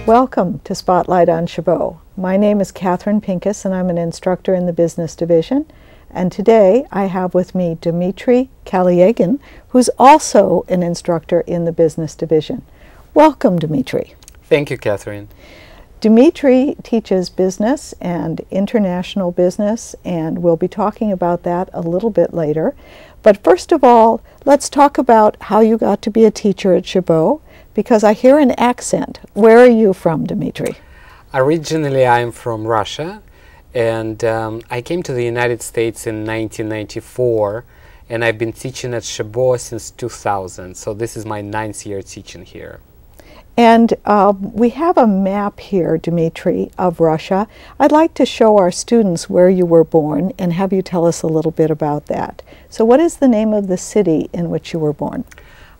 Welcome to Spotlight on Chabot. My name is Catherine Pincus and I'm an instructor in the business division. And today I have with me Dmitriy Kalyagan, who's also an instructor in the business division. Welcome, Dmitry. Thank you, Catherine. Dmitry teaches business and international business, and we'll be talking about that a little bit later. But first of all, let's talk about how you got to be a teacher at Chabot, because I hear an accent. Where are you from, Dmitry? Originally, I'm from Russia, and I came to the United States in 1994, and I've been teaching at Chabot since 2000, so this is my 9th year teaching here. And we have a map here, Dmitry, of Russia. I'd like to show our students where you were born and have you tell us a little bit about that. So what is the name of the city in which you were born?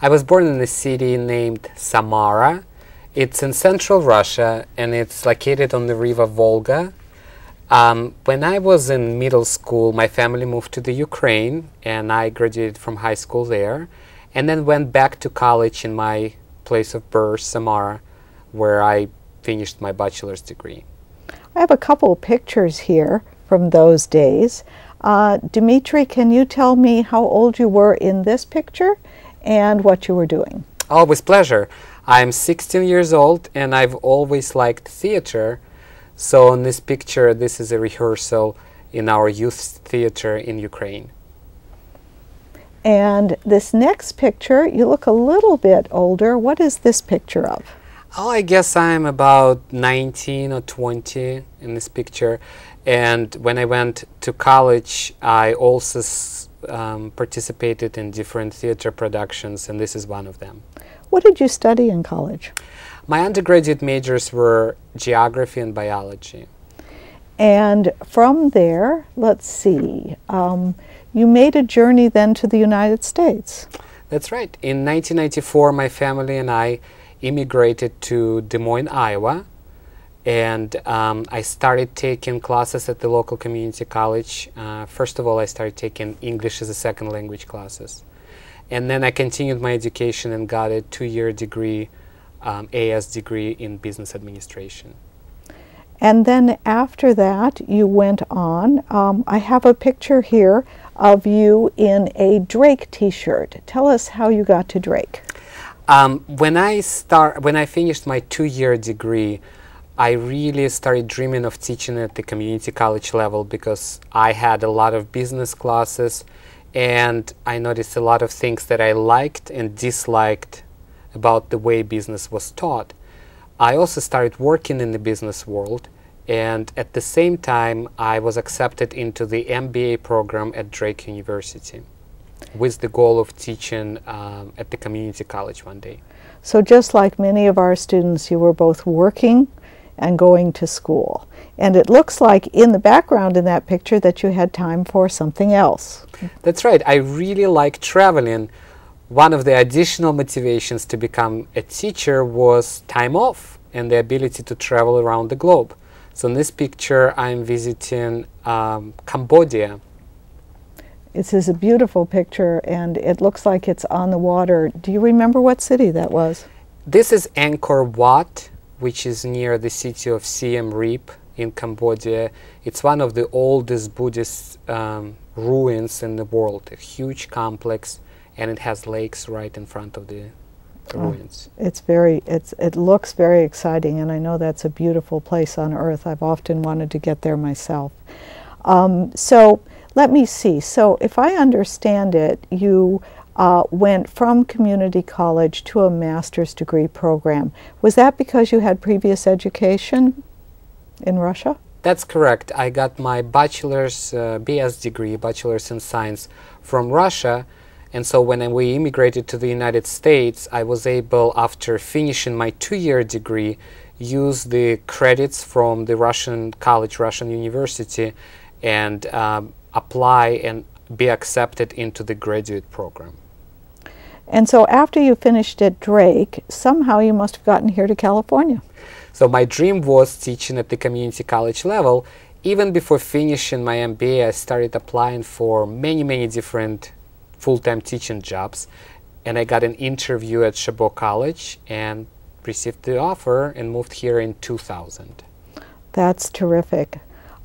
I was born in a city named Samara. It's in central Russia, and it's located on the river Volga. When I was in middle school, my family moved to the Ukraine, and I graduated from high school there, and then went back to college in my place of birth, Samara, where I finished my bachelor's degree. I have a couple of pictures here from those days. Dmitry, can you tell me how old you were in this picture and what you were doing? Oh, with pleasure. I'm 16 years old and I've always liked theater. So in this picture, this is a rehearsal in our youth theater in Ukraine. And this next picture, you look a little bit older. What is this picture of? Oh, I guess I'm about 19 or 20 in this picture. And when I went to college, I also participated in different theater productions, and this is one of them. What did you study in college? My undergraduate majors were geography and biology. And from there, let's see, you made a journey then to the United States. That's right. In 1994, my family and I immigrated to Des Moines, Iowa, and I started taking classes at the local community college. First of all, I started taking English as a second language classes. And then I continued my education and got a 2-year degree, AS degree in business administration. And then after that, you went on. I have a picture here of you in a Drake t-shirt. Tell us how you got to Drake. When I finished my 2-year degree, I really started dreaming of teaching at the community college level because I had a lot of business classes and I noticed a lot of things that I liked and disliked about the way business was taught. I also started working in the business world, and at the same time I was accepted into the MBA program at Drake University with the goal of teaching at the community college one day. So just like many of our students, you were both working and going to school. And it looks like in the background in that picture that you had time for something else. That's right. I really like traveling. One of the additional motivations to become a teacher was time off and the ability to travel around the globe. So in this picture, I'm visiting Cambodia. This is a beautiful picture, and it looks like it's on the water. Do you remember what city that was? This is Angkor Wat, which is near the city of Siem Reap in Cambodia. It's one of the oldest Buddhist ruins in the world, a huge complex, and it has lakes right in front of the ruins. It looks very exciting, and I know that's a beautiful place on earth. I've often wanted to get there myself. So let me see. So if I understand it, you went from community college to a master's degree program. Was that because you had previous education in Russia? That's correct. I got my bachelor's BS degree, bachelor's in science, from Russia. And so when we immigrated to the United States, I was able, after finishing my 2-year degree, use the credits from the Russian college, Russian university, and apply and be accepted into the graduate program. And so after you finished at Drake, somehow you must have gotten here to California. So my dream was teaching at the community college level. Even before finishing my MBA, I started applying for many different full-time teaching jobs, and I got an interview at Chabot College, and received the offer and moved here in 2000. That's terrific.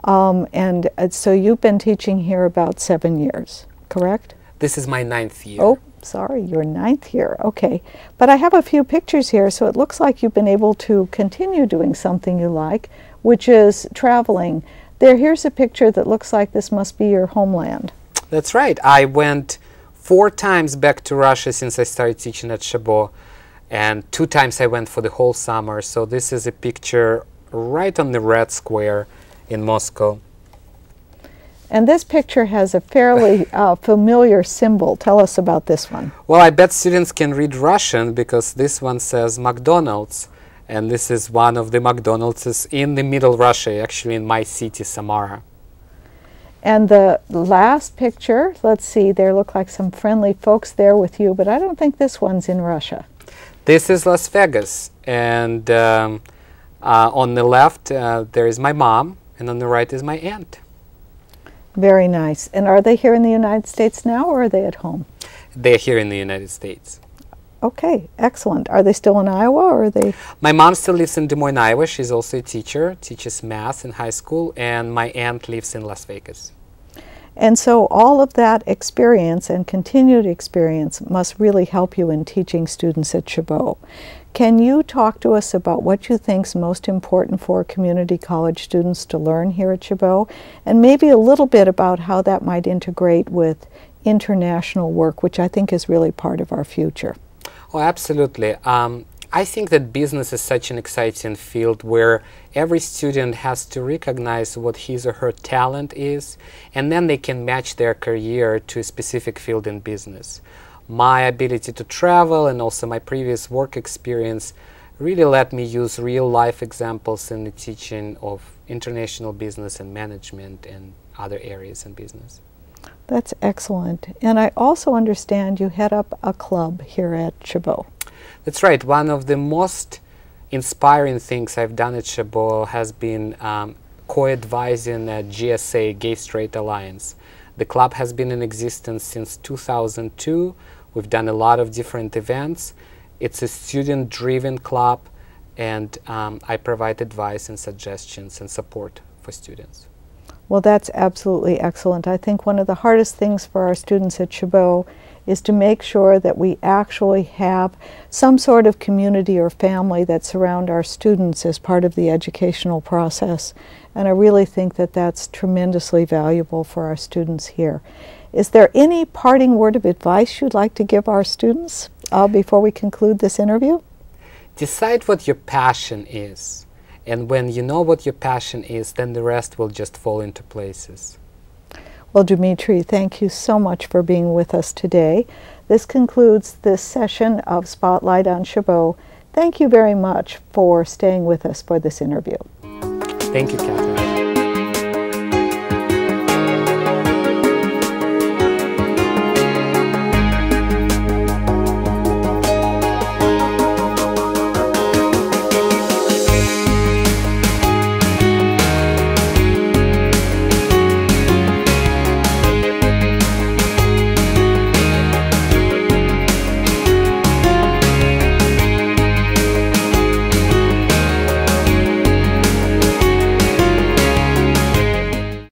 So you've been teaching here about 7 years, correct? This is my 9th year. Oh, sorry, your 9th year. Okay. But I have a few pictures here, so it looks like you've been able to continue doing something you like, which is traveling. Here's a picture that looks like this must be your homeland. That's right. I went 4 times back to Russia since I started teaching at Chabot, and 2 times I went for the whole summer. So this is a picture right on the Red Square in Moscow. And this picture has a fairly familiar symbol. Tell us about this one. Well, I bet students can read Russian because this one says McDonald's, and this is one of the McDonald's in the middle Russia, actually in my city, Samara. And the last picture, let's see, there look like some friendly folks there with you, but I don't think this one's in Russia. This is Las Vegas, and on the left there is my mom, and on the right is my aunt. Very nice. And are they here in the United States now, or are they at home? They're here in the United States. Okay, excellent. Are they still in Iowa, or are they? My mom still lives in Des Moines, Iowa. She's also a teacher, teaches math in high school, and my aunt lives in Las Vegas. And so all of that experience and continued experience must really help you in teaching students at Chabot. Can you talk to us about what you think is most important for community college students to learn here at Chabot, and maybe a little bit about how that might integrate with international work, which I think is really part of our future? Oh, absolutely. I think that business is such an exciting field where every student has to recognize what his or her talent is, and then they can match their career to a specific field in business. My ability to travel and also my previous work experience really let me use real-life examples in the teaching of international business and management and other areas in business. That's excellent. And I also understand you head up a club here at Chabot. That's right. One of the most inspiring things I've done at Chabot has been co-advising GSA, Gay Straight Alliance. The club has been in existence since 2002. We've done a lot of different events. It's a student-driven club, and I provide advice and suggestions and support for students. Well, that's absolutely excellent. I think one of the hardest things for our students at Chabot is to make sure that we actually have some sort of community or family that surround our students as part of the educational process. And I really think that that's tremendously valuable for our students here. Is there any parting word of advice you'd like to give our students before we conclude this interview? Decide what your passion is. And when you know what your passion is, then the rest will just fall into places. Well, Dmitry, thank you so much for being with us today. This concludes this session of Spotlight on Chabot. Thank you very much for staying with us for this interview. Thank you, Catherine.